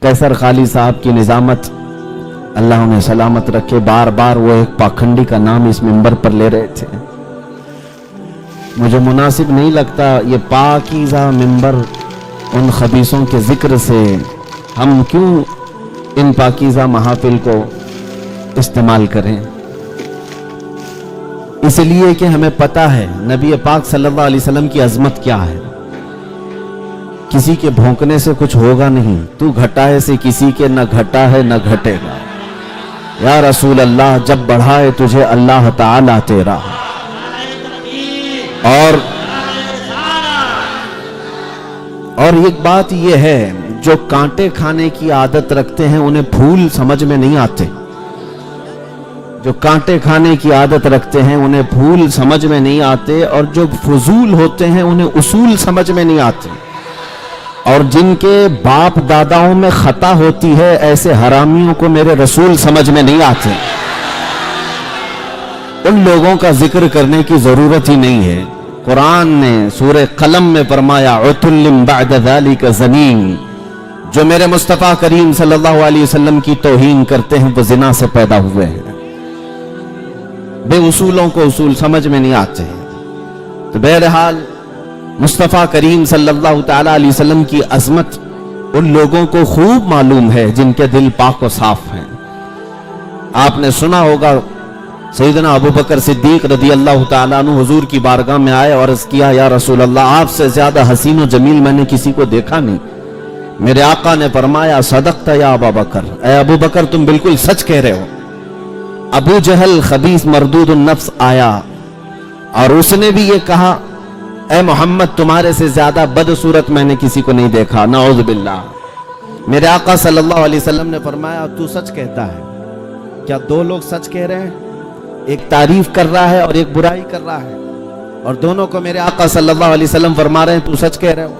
कैसर खाली साहब की निजामत अल्लाह उन्हें सलामत रखे, बार बार वो एक पाखंडी का नाम इस मिंबर पर ले रहे थे। मुझे मुनासिब नहीं लगता ये पाकीज़ा मिंबर उन खबीसों के जिक्र से हम क्यों इन पाकीज़ा महाफिल को इस्तेमाल करें। इसलिए कि हमें पता है नबी पाक सल्लल्लाहु अलैहि वसल्लम की अजमत क्या है। किसी के भौंकने से कुछ होगा नहीं, तू घटाए से किसी के न घटा है न घटेगा। या रसूल अल्लाह, जब बढ़ाए तुझे अल्लाह ताला तेरा। और एक बात यह है, जो कांटे खाने की आदत रखते हैं उन्हें फूल समझ में नहीं आते। जो कांटे खाने की आदत रखते हैं उन्हें फूल समझ में नहीं आते, और जो फजूल होते हैं उन्हें उसूल समझ में नहीं आते। और जिनके बाप दादाओं में खता होती है, ऐसे हरामियों को मेरे रसूल समझ में नहीं आते। उन लोगों का जिक्र करने की जरूरत ही नहीं है। कुरान ने सूरह कलम में फरमाया, उतुल्लिम बअद ज़ालिका ज़नीन, जो मेरे मुस्तफ़ा करीम सल्लल्लाहु अलैहि वसल्लम की तौहीन करते हैं वो जिना से पैदा हुए हैं। बेउसूलों को उसूल समझ में नहीं आते। तो बहरहाल मुस्तफ़ा करीम सल्लल्लाहु ताला अलैहि वसल्लम की अज़मत उन लोगों को खूब मालूम है जिनके दिल पाक और साफ हैं। आपने सुना होगा सैयदना अबू बकर सिद्दीक रज़ी अल्लाह ताला अन्हु हुजूर की बारगाह में आए और अर्ज़ किया, या रसूल अल्लाह, आपसे ज्यादा हसीन और जमील मैंने किसी को देखा नहीं। मेरे आका ने फरमाया, सदक़ता या अबू बकर, ऐ अबू बकर तुम बिल्कुल सच कह रहे हो। अबू जहल खबीस मरदूदुन नफ्स आया और उसने भी ये कहा, ऐ मोहम्मद, तुम्हारे से ज्यादा बदसूरत मैंने किसी को नहीं देखा, नऊज़ बिल्लाह। मेरे आका सल्लल्लाहु अलैहि वसल्लम ने फरमाया, तू सच कहता है। क्या दो लोग सच कह रहे हैं? एक तारीफ कर रहा है और एक बुराई कर रहा है, और दोनों को मेरे आका सल्लल्लाहु अलैहि वसल्लम फरमा रहे हैं तू सच कह रहे हो।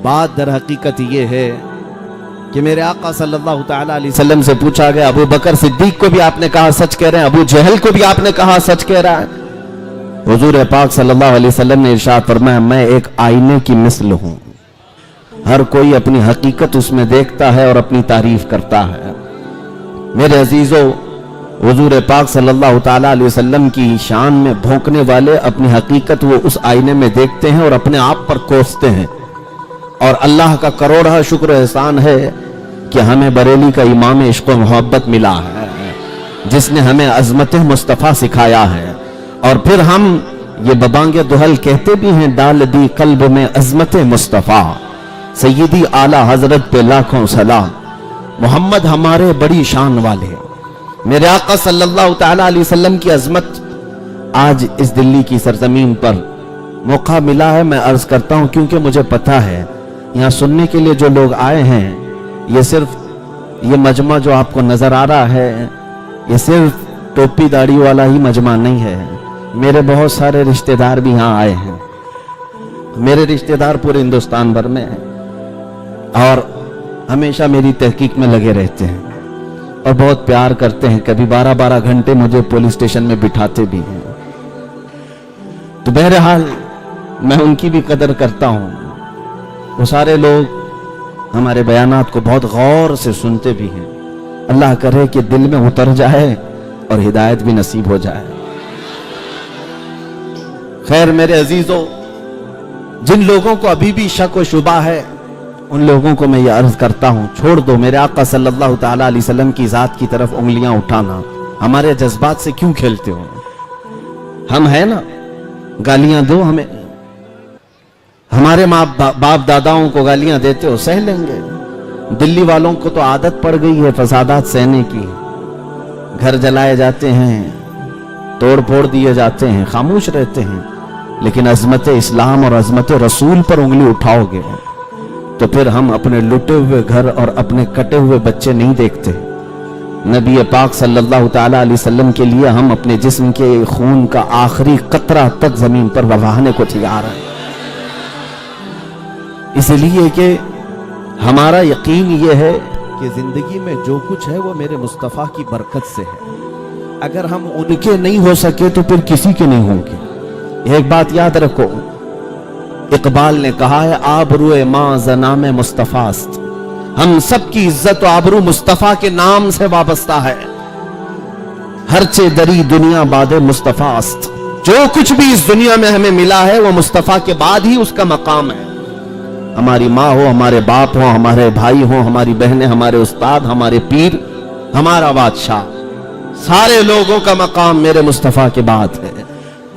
बात दर हकीकत ये है कि मेरे आका सल्लल्लाहु ताला अलैहि वसल्लम से पूछा गया, अबू बकर सिद्दीक को भी आपने कहा सच कह रहे हैं, अबू जहल को भी आपने कहा सच कह रहा है। हुजूर पाक सल्लल्लाहु अलैहि वसल्लम ने इरशाद फरमाया, मैं एक आईने की मिसल हूं। हर कोई अपनी हकीकत उसमें देखता है और अपनी तारीफ करता है। मेरे अजीजों, हुजूर पाक सल्लल्लाहु ताला अलैहि वसल्लम की शान में भौंकने वाले अपनी हकीकत वो उस आईने में देखते हैं और अपने आप पर कोसते हैं। और अल्लाह का करोड़ा शुक्र एहसान है कि हमें बरेली का इमाम इश्क व मोहब्बत मिला है, जिसने हमें अजमत मुस्तफ़ा सिखाया है। और फिर हम ये बबांगे दुहल कहते भी हैं, डाल दी कल्ब में अजमत मुस्तफ़ा, सैयदी आला हजरत पे लाखों सलाम। मोहम्मद हमारे बड़ी शान वाले, मेरे आका सल्लल्लाहु ताला अलैहि वसल्लम की अजमत आज इस दिल्ली की सरजमीन पर मौका मिला है। मैं अर्ज करता हूं क्योंकि मुझे पता है यहाँ सुनने के लिए जो लोग आए हैं, ये सिर्फ ये मजमा जो आपको नजर आ रहा है, ये सिर्फ टोपी दाढ़ी वाला ही मजमा नहीं है। मेरे बहुत सारे रिश्तेदार भी यहाँ आए हैं। मेरे रिश्तेदार पूरे हिंदुस्तान भर में हैं और हमेशा मेरी तहकीक में लगे रहते हैं और बहुत प्यार करते हैं। कभी 12-12 घंटे मुझे पुलिस स्टेशन में बिठाते भी हैं। तो बहरहाल मैं उनकी भी कदर करता हूँ। वो सारे लोग हमारे बयानात को बहुत गौर से सुनते भी हैं। अल्लाह करे कि दिल में उतर जाए और हिदायत भी नसीब हो जाए। खैर मेरे अजीजों, जिन लोगों को अभी भी शक व शुबा है, उन लोगों को मैं ये अर्ज करता हूं, छोड़ दो। मेरे आका सल्लल्लाहु ताला अलैहि वसल्लम की जात की तरफ उंगलियां उठाना। हमारे जज्बात से क्यों खेलते हो? हम है ना, गालियां दो हमें। हमारे माँ बाप दादाओं को गालियां देते हो, सह लेंगे। दिल्ली वालों को तो आदत पड़ गई है फसादात सहने की। घर जलाए जाते हैं, तोड़ फोड़ दिए जाते हैं, खामोश रहते हैं। लेकिन अजमत इस्लाम और अजमत रसूल पर उंगली उठाओगे तो फिर हम अपने लुटे हुए घर और अपने कटे हुए बच्चे नहीं देखते। नबी पाक सल्लल्लाहु ताला अलैहि वसल्लम के लिए हम अपने जिस्म के खून का आखिरी कतरा तक जमीन पर बहाने को तैयार हैं। इसलिए कि हमारा यकीन यह है कि जिंदगी में जो कुछ है वो मेरे मुस्तफ़ा की बरकत से है। अगर हम उनके नहीं हो सके तो फिर किसी के नहीं होंगे। एक बात याद रखो, इकबाल ने कहा है, आबरूए मां ज़नाम मुस्तफ़ास्त, ہم سب کی عزت و آبرو مصطفیٰ کے نام سے وابستہ ہے. ہرچے دری دنیا باد مصطفیٰ است. جو کچھ بھی اس دنیا میں ہمیں ملا ہے وہ مصطفیٰ کے بعد ہی اس کا مقام ہے. ہماری ماں ہو، ہمارے باپ ہو، ہمارے بھائی ہو، ہماری بہنیں، ہمارے استاد، ہمارے پیر، ہمارا بادشاہ، سارے لوگوں کا مقام میرے مصطفیٰ کے بعد ہے.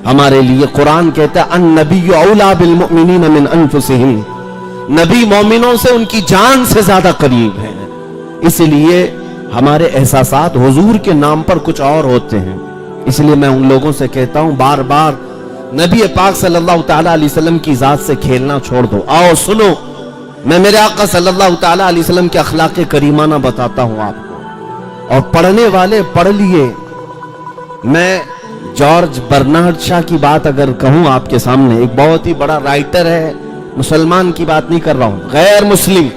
ہمارے لیے قرآن کہتا ہے النبی اولیٰ بالمؤمنین من انفسہم. نبی مومنوں سے ان کی جان سے زیادہ قریب ہے. اس لیے ہمارے احساسات حضور کے نام پر کچھ اور ہوتے ہیں. اس لیے میں ان لوگوں سے کہتا ہوں بار بار نبی پاک صلی اللہ تعالیٰ علیہ وسلم کی ذات سے کھیلنا چھوڑ دو. آؤ سنو، میں میرے آقا صلی اللہ تعالیٰ علیہ وسلم کے اخلاق کریمانہ بتاتا ہوں آپ کو، اور پڑھنے والے پڑھ لیے. میں جارج برنارڈ شاہ کی بات اگر کہوں آپ کے سامنے، ایک بہت ہی بڑا رائٹر ہے، مسلمان کی بات نہیں کر رہا ہوں، غیر مسلم،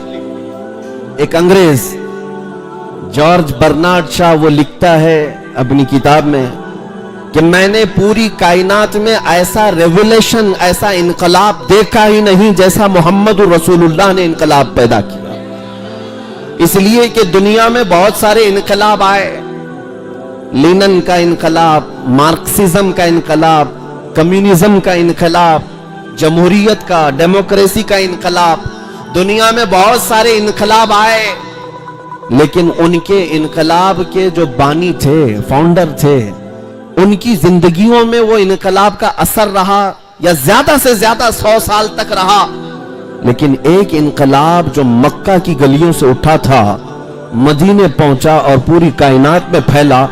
ایک انگریز، جارج برنارڈ شاہ، وہ لکھتا ہے اپنی کتاب میں کہ میں نے پوری کائنات میں ایسا ریولیشن، ایسا انقلاب دیکھا ہی نہیں جیسا محمد رسول اللہ نے انقلاب پیدا کیا. اس لیے کہ دنیا میں بہت سارے انقلاب آئے، لینن کا انقلاب، مارکسزم کا انقلاب، کمیونزم کا انقلاب، جمہوریت کا، ڈیموکریسی کا انقلاب. دنیا میں بہت سارے انقلاب آئے، لیکن ان کے انقلاب کے جو بانی تھے، فاؤنڈر تھے، ان کی زندگیوں میں وہ انقلاب کا اثر رہا یا زیادہ سے زیادہ 100 سال تک رہا. لیکن ایک انقلاب جو مکہ کی گلیوں سے اٹھا تھا، مدینے پہنچا اور پوری کائنات میں پھیلا.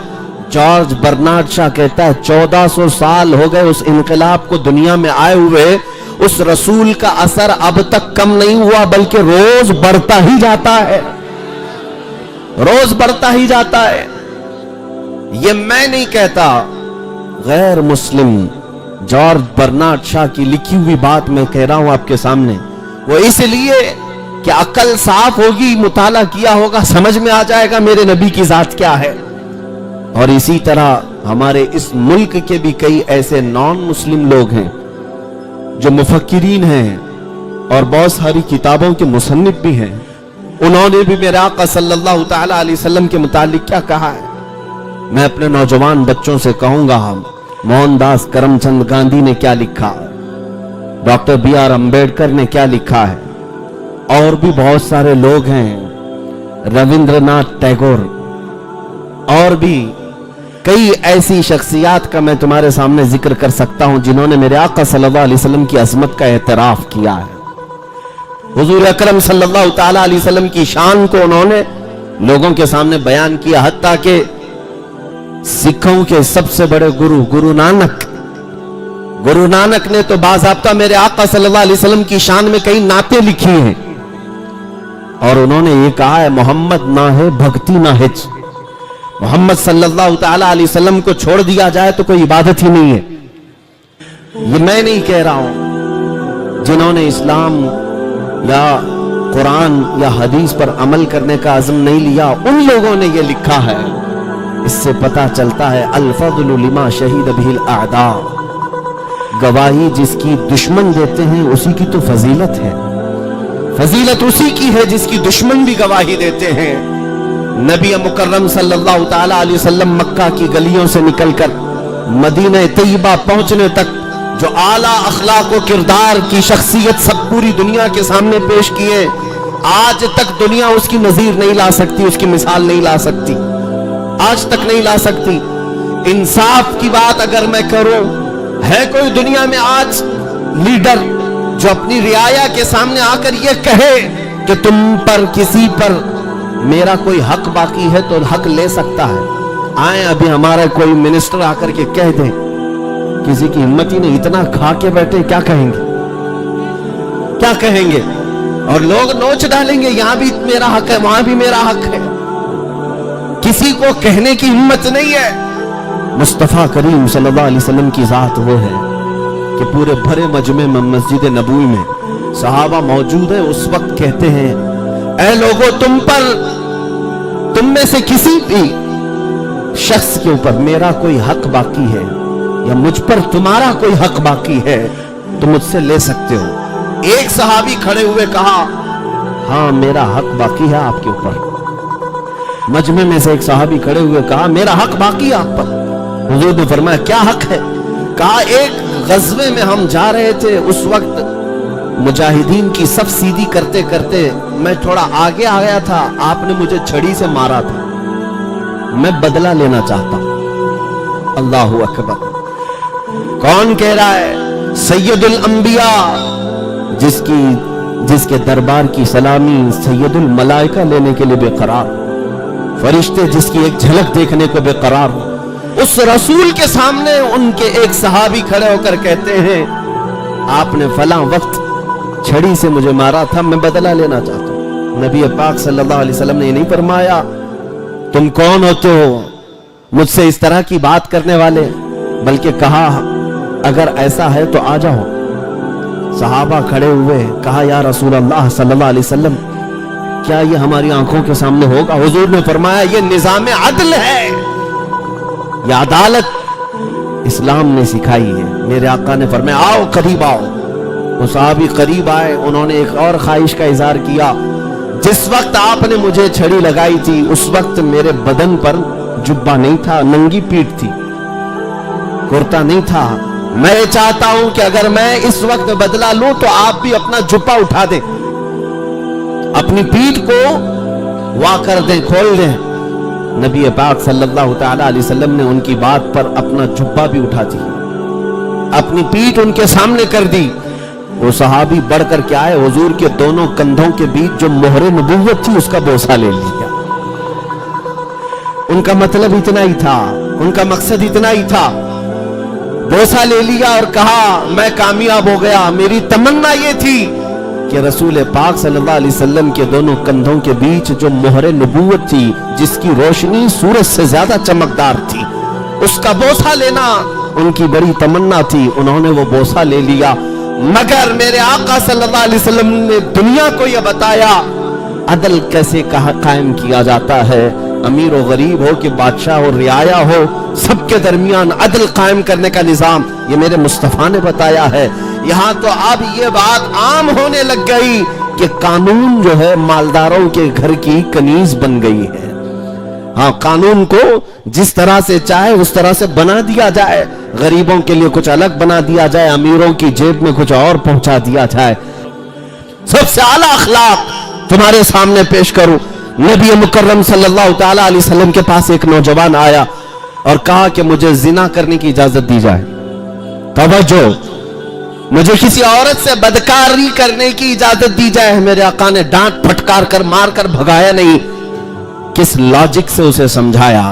جارج برنارڈ شاہ کہتا ہے 1400 سال ہو گئے اس انقلاب کو دنیا میں آئے ہوئے، اس رسول کا اثر اب تک کم نہیں ہوا بلکہ روز بڑھتا ہی جاتا ہے، روز بڑھتا ہی جاتا ہے. یہ میں نہیں کہتا، غیر مسلم جارج برنارڈ شاہ کی لکھی ہوئی بات میں کہہ رہا ہوں آپ کے سامنے. وہ اس لیے کہ عقل صاف ہوگی، مطالعہ کیا ہوگا، سمجھ میں آ جائے گا میرے نبی کی ذات کیا ہے. اور اسی طرح ہمارے اس ملک کے بھی کئی ایسے نان مسلم لوگ ہیں جو مفکرین ہیں اور بہت ساری کتابوں کے مصنف بھی ہیں. انہوں نے بھی میرے آقا صلی اللہ تعالیٰ علیہ وسلم کے متعلق کیا کہا ہے. میں اپنے نوجوان بچوں سے کہوں گا، موہن داس کرم چند گاندھی نے کیا لکھا، ڈاکٹر بی آر امبیڈکر نے کیا لکھا ہے، اور بھی بہت سارے لوگ ہیں، رویندر ناتھ ٹیگور، اور بھی کئی ایسی شخصیات کا میں تمہارے سامنے ذکر کر سکتا ہوں جنہوں نے میرے آقا صلی اللہ علیہ وسلم کی عظمت کا اعتراف کیا ہے. حضور اکرم صلی اللہ تعالیٰ علیہ وسلم کی شان کو انہوں نے لوگوں کے سامنے بیان کیا. حتیٰ کہ سکھوں کے سب سے بڑے گرو نانک نے تو باضابطہ میرے آقا صلی اللہ علیہ وسلم کی شان میں کئی نعتیں لکھی ہیں، اور انہوں نے یہ کہا ہے محمد نہ ہے بھکتی نہ ہچ. محمد صلی اللہ تعالیٰ علیہ وسلم کو چھوڑ دیا جائے تو کوئی عبادت ہی نہیں ہے. یہ میں نہیں کہہ رہا ہوں، جنہوں نے اسلام یا قرآن یا حدیث پر عمل کرنے کا عزم نہیں لیا ان لوگوں نے یہ لکھا ہے. اس سے پتہ چلتا ہے الفضل لما شہید بہ الاعداء، گواہی جس کی دشمن دیتے ہیں اسی کی تو فضیلت ہے. فضیلت اسی کی ہے جس کی دشمن بھی گواہی دیتے ہیں. نبی مکرم صلی اللہ تعالیٰ علیہ وسلم مکہ کی گلیوں سے نکل کر مدینہ طیبہ پہنچنے تک جو اعلیٰ اخلاق و کردار کی شخصیت سب پوری دنیا کے سامنے پیش کیے، آج تک دنیا اس کی نظیر نہیں لا سکتی، اس کی مثال نہیں لا سکتی، آج تک نہیں لا سکتی. انصاف کی بات اگر میں کروں، ہے کوئی دنیا میں آج لیڈر جو اپنی رعایا کے سامنے آ کر یہ کہے کہ تم پر کسی پر میرا کوئی حق باقی ہے تو حق لے سکتا ہے؟ آئیں ابھی ہمارا کوئی منسٹر آ کر کے کہہ دے، کسی کی ہمت ہی نہیں، اتنا کھا کے بیٹھے، کیا کہیں گے؟ کیا کہیں گے؟ اور لوگ نوچ ڈالیں گے، یہاں بھی میرا حق ہے، وہاں بھی میرا حق ہے. کسی کو کہنے کی ہمت نہیں ہے. مصطفیٰ کریم صلی اللہ علیہ وسلم کی ذات وہ ہے کہ پورے بھرے مجمع میں مسجد نبوی میں صحابہ موجود ہیں، اس وقت کہتے ہیں اے لوگو، تم میں سے کسی بھی شخص کے اوپر میرا کوئی حق باقی ہے یا مجھ پر تمہارا کوئی حق باقی ہے تو مجھ سے لے سکتے ہو. ایک صحابی کھڑے ہوئے کہا हाँ मेरा हक बाकी है आपके ऊपर। मजमे में से एक सहाबी खड़े हुए कहा मेरा हक बाकी है आप पर। हुजूर ने फरमाया क्या हक है? कहा एक गज़वे में हम जा रहे थे, उस वक्त मुजाहिदीन की सफ सीधी करते करते मैं थोड़ा आगे आ गया था, आपने मुझे छड़ी से मारा था, मैं बदला लेना चाहता हूं। अल्लाहु अकबर। कौन कह रहा है? सैयदुल अंबिया, जिसके दरबार की सलामी सैयदुल मलाइका लेने के लिए बेकरार, फरिश्ते जिसकी एक झलक देखने को बेकरार, उस रसूल के सामने उनके एक सहाबी खड़े होकर कहते हैं आपने फलां वक्त छड़ी से मुझे मारा था, मैं बदला लेना चाहता हूं। नबी पाक सल्लल्लाहु अलैहि वसल्लम ने ये नहीं फरमाया तुम कौन होते हो मुझसे इस तरह की बात करने वाले, बल्कि कहा अगर ऐसा है तो आ जाओ। सहाबा खड़े हुए, कहा या रसूल अल्लाह सल्लल्लाहु अलैहि वसल्लम क्या ये हमारी आंखों के सामने होगा? हुजूर ने फरमाया ये निजाम अदल है, ये अदालत इस्लाम ने सिखाई है। मेरे आका ने फरमाया आओ करीब आओ। वो सहाबी करीब आए, उन्होंने एक और ख्वाहिश का इजहार किया, जिस वक्त आपने मुझे छड़ी लगाई थी उस वक्त मेरे बदन पर जुब्बा नहीं था, नंगी पीठ थी, कुर्ता नहीं था। मैं चाहता हूं कि अगर मैं इस वक्त बदला लूं तो आप भी अपना जुब्बा उठा दें, अपनी पीठ को वा कर दें, खोल दें। नबी पाक सल्लल्लाहु तआला अलैहि वसल्लम ने उनकी बात पर अपना जुब्बा भी उठा दिया, अपनी पीठ उनके सामने कर दी। वो सहाबी बढ़ कर के आए, हुजूर के दोनों कंधों के बीच जो मोहरे नबूवत थी उसका बोसा ले लिया। उनका मतलब इतना ही था, उनका मकसद इतना ही था, बोसा ले लिया और कहा मैं कामयाब हो गया। मेरी तमन्ना ये थी कि रसूल पाक सल्लल्लाहु अलैहि वसल्लम के दोनों कंधों के बीच जो मोहरे नबूवत थी, जिसकी रोशनी सूरज से ज्यादा चमकदार थी, उसका बोसा लेना उनकी बड़ी तमन्ना थी। उन्होंने वो बोसा ले लिया, मगर मेरे आका सल्लल्लाहु अलैहि वसल्लम ने दुनिया को यह बताया अदल कैसे कायम किया जाता है। अमीर और गरीब हो कि बादशाह और रियाया हो, सबके दरमियान अदल कायम करने का निजाम ये मेरे मुस्तफा ने बताया है। यहाँ तो अब ये बात आम होने लग गई कि कानून जो है मालदारों के घर की कनीज बन गई है। हाँ, कानून को जिस तरह से चाहे उस तरह से बना दिया जाए, गरीबों के लिए कुछ अलग बना दिया जाए, अमीरों की जेब में कुछ और पहुंचा दिया जाए। सबसे आला अखलाक तुम्हारे सामने पेश करूं। नबी मुकर्रम सल्लल्लाहु तआला अलैहि वसल्लम के पास एक नौजवान आया और कहा कि मुझे जिना करने की इजाजत दी जाए। तवज्जो, मुझे किसी औरत से बदकारी करने की इजाजत दी जाए। मेरे आका ने डांट फटकार कर मार कर भगाया नहीं, किस लॉजिक से उसे समझाया,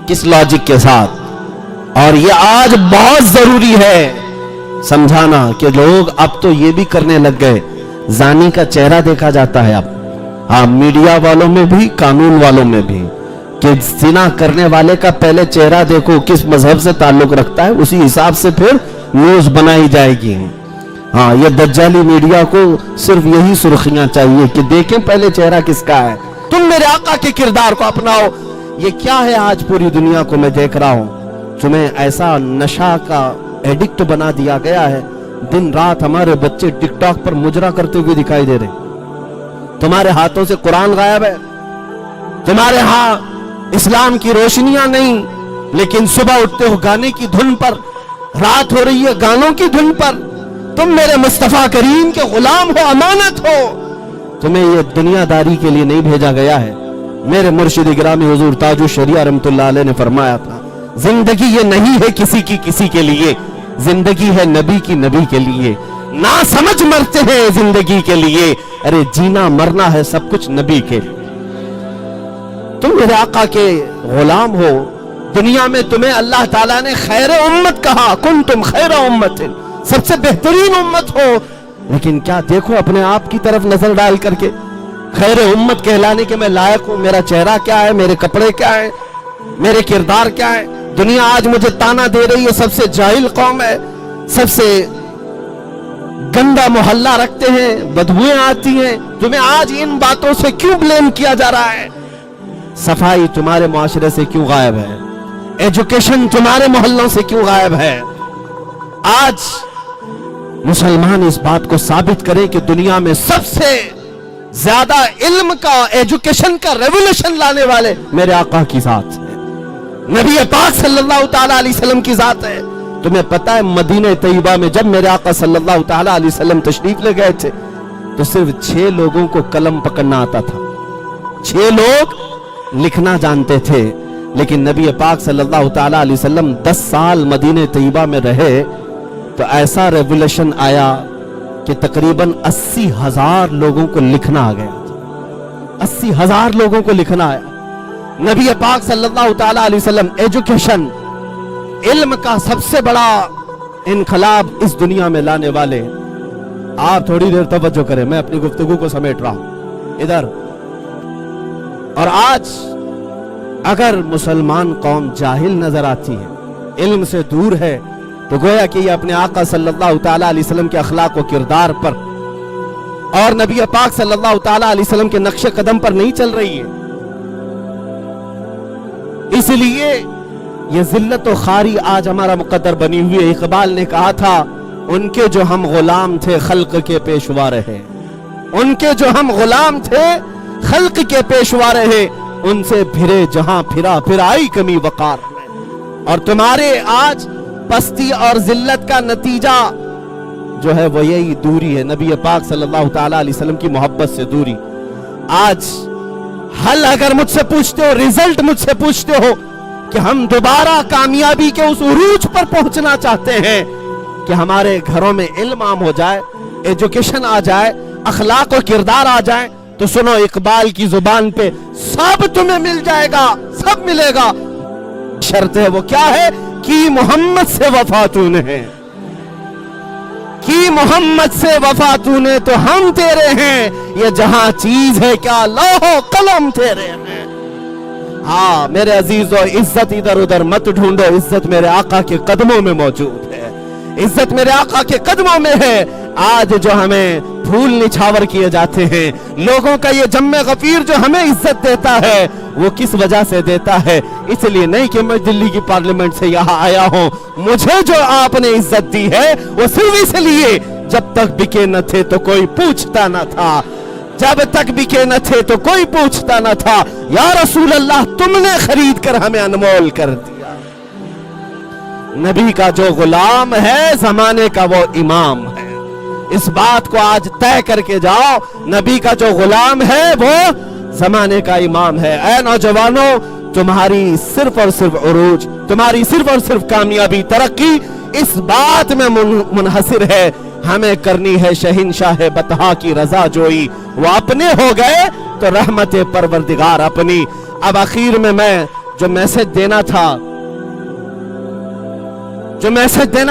किस लॉजिक के साथ। और ये आज बहुत जरूरी है समझाना कि लोग अब तो ये भी करने लग गए, जानी का चेहरा देखा जाता है अब। हाँ, मीडिया वालों में भी, कानून वालों में भी, कि जिना करने वाले का पहले चेहरा देखो, किस मजहब से ताल्लुक रखता है, उसी हिसाब से फिर न्यूज बनाई जाएगी। हाँ, ये दज्जाली मीडिया को सिर्फ यही सुर्खियां चाहिए कि देखें पहले चेहरा किसका है। तुम मेरे आका के किरदार को अपनाओ। ये क्या है आज पूरी दुनिया को मैं देख रहा हूं, तुम्हें ऐसा नशा का एडिक्ट बना दिया गया है। दिन रात हमारे बच्चे टिकटॉक पर मुजरा करते हुए दिखाई दे रहे। तुम्हारे हाथों से कुरान गायब है, तुम्हारे हाथ इस्लाम की रोशनियां नहीं, लेकिन सुबह उठते हो गाने की धुन पर, रात हो रही है गानों की धुन पर। तुम मेरे मुस्तफा करीम के गुलाम हो, अमानत हो। तुम्हें यह दुनियादारी के लिए नहीं भेजा गया है। मेरे मुर्शिद गिरामी हुजूर ताजुश शरिया रहमतुल्लाह अलैह ने फरमाया था, जिंदगी ये नहीं है किसी की किसी के लिए, जिंदगी है नबी की नबी के लिए। ना समझ मरते हैं जिंदगी के लिए, अरे जीना मरना है सब कुछ नबी के लिए। तुम मेरे आका के गुलाम हो। दुनिया में तुम्हें अल्लाह ताला ने खैर उम्मत कहा, कुन तुम खैर उम्मत, सबसे बेहतरीन उम्मत हो। लेकिन क्या देखो अपने आप की तरफ नजर डाल करके, खैर उम्मत कहलाने के मैं लायक हूं? मेरा चेहरा क्या है, मेरे कपड़े क्या है, मेरे किरदार क्या है? दुनिया आज मुझे ताना दे रही है, सबसे जाहिल कौम है, सबसे गंदा मोहल्ला रखते हैं, बदबुएं आती हैं। तुम्हें आज इन बातों से क्यों ब्लेम किया जा रहा है? सफाई तुम्हारे मुआशरे से क्यों गायब है? एजुकेशन तुम्हारे मोहल्लों से क्यों गायब है? आज मुसलमान इस बात को साबित करें कि दुनिया में सबसे ज्यादा इल्म का, एजुकेशन का रेवोल्यूशन लाने वाले मेरे आका की जात है, नबी पाक सल्लल्लाहु ताला अलैहि वसल्लम की जात है। तुम्हें पता है मदीने तैयबा में जब मेरे आका सल्लल्लाहु ताला अलैहि वसल्लम तशरीफ ले गए थे तो सिर्फ 6 लोगों को कलम पकड़ना आता था, 6 लोग लिखना जानते थे। लेकिन नबी पाक सल्लल्लाहु ताला अलैहि वसल्लम 10 साल मदीने तैयबा में रहे तो ऐसा रेवोल्यूशन आया कि तकरीबन 80,000 लोगों को लिखना आ गया, 80,000 लोगों को लिखना आया। नबी पाक सल्लल्लाहु ताला अलैहि वसल्लम एजुकेशन, इल्म का सबसे बड़ा इनकलाब इस दुनिया में लाने वाले। आप थोड़ी देर तवज्जो करें, मैं अपनी गुफ्तगू को समेट रहा हूं इधर। और आज अगर मुसलमान कौम जाहिल नजर आती है, इल्म से दूर है, तो गोया कि ये अपने आका सल्लल्लाहु ताला अलैहि वसल्लम के अखलाक व किरदार पर और नबी पाक सल्लल्लाहु ताला अलैहि वसल्लम के नक्शे कदम पर नहीं चल रही है। इसलिए ये जिल्लत व खारी आज हमारा मुकद्दर बनी हुई है। इकबाल ने कहा था, उनके जो हम गुलाम थे खल्क के पेशवा रहे, उनके जो हम गुलाम थे खल्क के पेशवा रहे, उनसे फिरे जहां फिरा फिर आई कमी वकार में। और तुम्हारे आज पस्ती और जिल्लत का नतीजा जो है वो यही दूरी है, नबी पाक सल्लल्लाहु ताला अलैहि वसल्लम की मोहब्बत से दूरी। आज हल अगर मुझसे पूछते हो, रिजल्ट मुझसे पूछते हो कि हम दोबारा कामयाबी के उस उरूज पर पहुंचना चाहते हैं कि हमारे घरों में इल्म आम हो जाए, एजुकेशन आ जाए, अखलाक और किरदार आ जाए, तो सुनो इकबाल की जुबान पे सब तुम्हें मिल जाएगा, सब मिलेगा। शर्त है वो क्या है कि मोहम्मद से वफा तूने है, कि मोहम्मद से वफा तूने तो हम तेरे हैं, ये जहां चीज है क्या लौहो कलम तेरे हैं। हाँ मेरे अजीजों, इज्जत इधर उधर मत ढूंढो, इज्जत मेरे आका के कदमों में मौजूद है, इज्जत मेरे आका के कदमों में है। आज जो हमें फूल निछावर किए जाते हैं, लोगों का ये जम्मे गफीर जो हमें इज्जत देता है, वो किस वजह से देता है? इसलिए नहीं कि मैं दिल्ली की पार्लियामेंट से यहाँ आया हूँ, मुझे जो आपने इज्जत दी है वो सिर्फ इसलिए जब तक बिके न थे तो कोई पूछता न था, जब तक बिके न थे तो कोई पूछता न था। या रसूल अल्लाह, तुमने खरीद कर हमें अनमोल कर दिया। नबी का जो गुलाम है जमाने का वो इमाम है, इस बात को आज तय करके जाओ, नबी का जो गुलाम है वो जमाने का इमाम है। ऐ नौजवानों, तुम्हारी सिर्फ और सिर्फ उरूज, तुम्हारी सिर्फ और सिर्फ कामयाबी, तरक्की इस बात में मुनहसिर है, हमें करनी है शहंशाह बतहा की रजा जोई। वो अपने हो गए तो रहमत परवरदिगार अपनी। अब आखिर में मैं जो मैसेज देना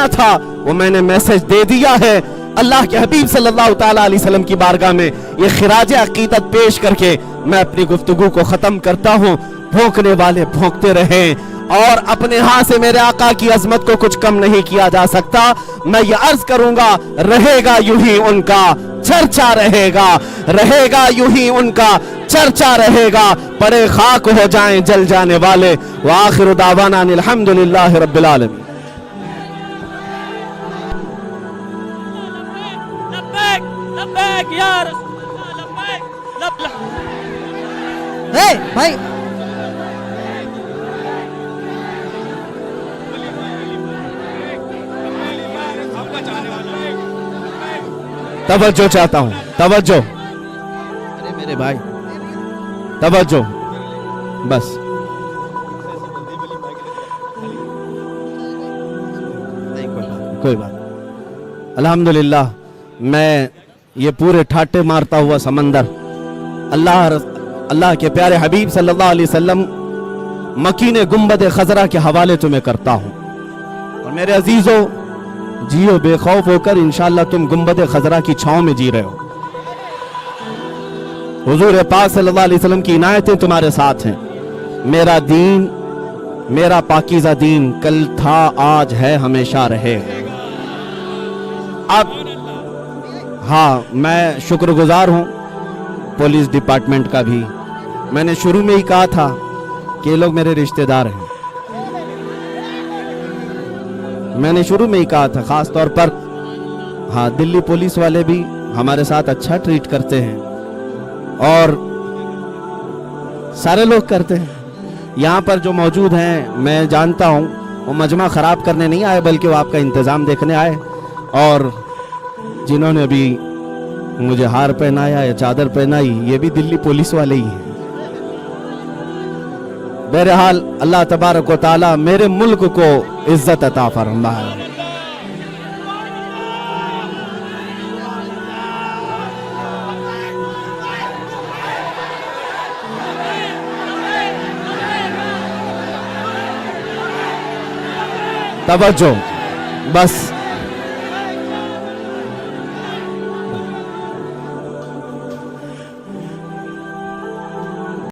था वो मैंने मैसेज दे दिया है। अल्लाह के हबीब सल्लल्लाहु ताला अलैहि वसल्लम की बारगाह में ये खिराज अकीदत पेश करके मैं अपनी गुफ्तगू को खत्म करता हूँ। भौंकने वाले भौंकते रहें, और अपने हाथ से मेरे आका की अजमत को कुछ कम नहीं किया जा सकता। मैं ये अर्ज करूंगा, रहेगा यूं ही उनका चर्चा रहेगा, रहेगा यूं ही उनका चर्चा रहेगा, पड़े खाक हो जाएं जल जाने वाले। व आखिरु दावाना अनिल हम्दुलिल्लाहि रब्बिल आलमीन। भाई तवज्जो चाहता हूं, तवज्जो। अरे मेरे भाई तवज्जो, बस। नहीं कोई बात। अल्हम्दुलिल्लाह, मैं ये पूरे ठाटे मारता हुआ समंदर अल्लाह के प्यारे हबीब सल्लल्लाहु अलैहि वसल्लम मकीने गुंबद खजरा के हवाले तुम्हें करता हूं। और मेरे अजीजों, जियो बेखौफ होकर, इंशाअल्लाह तुम गुंबद खजरा की छांव में जी रहे हो। हुजूर पाक सल्लल्लाहु अलैहि वसल्लम की इनायतें तुम्हारे साथ हैं। मेरा दीन, मेरा पाकीज़ा दीन कल था, आज है, हमेशा रहेगा। अब हाँ, मैं शुक्रगुजार हूं पुलिस डिपार्टमेंट का भी। मैंने शुरू में ही कहा था कि ये लोग मेरे रिश्तेदार हैं, मैंने शुरू में ही कहा था। खास तौर पर हाँ, दिल्ली पुलिस वाले भी हमारे साथ अच्छा ट्रीट करते हैं। اور سارے لوگ کرتے ہیں. یہاں پر جو موجود ہیں میں جانتا ہوں وہ مجمع خراب کرنے نہیں آئے بلکہ وہ آپ کا انتظام دیکھنے آئے. اور جنہوں نے ابھی مجھے ہار پہنایا یا چادر پہنائی یہ بھی دلی پولیس والے ہی ہیں. بہرحال اللہ تبارک و تعالی میرے ملک کو عزت عطا فرمائے. توجہ بس.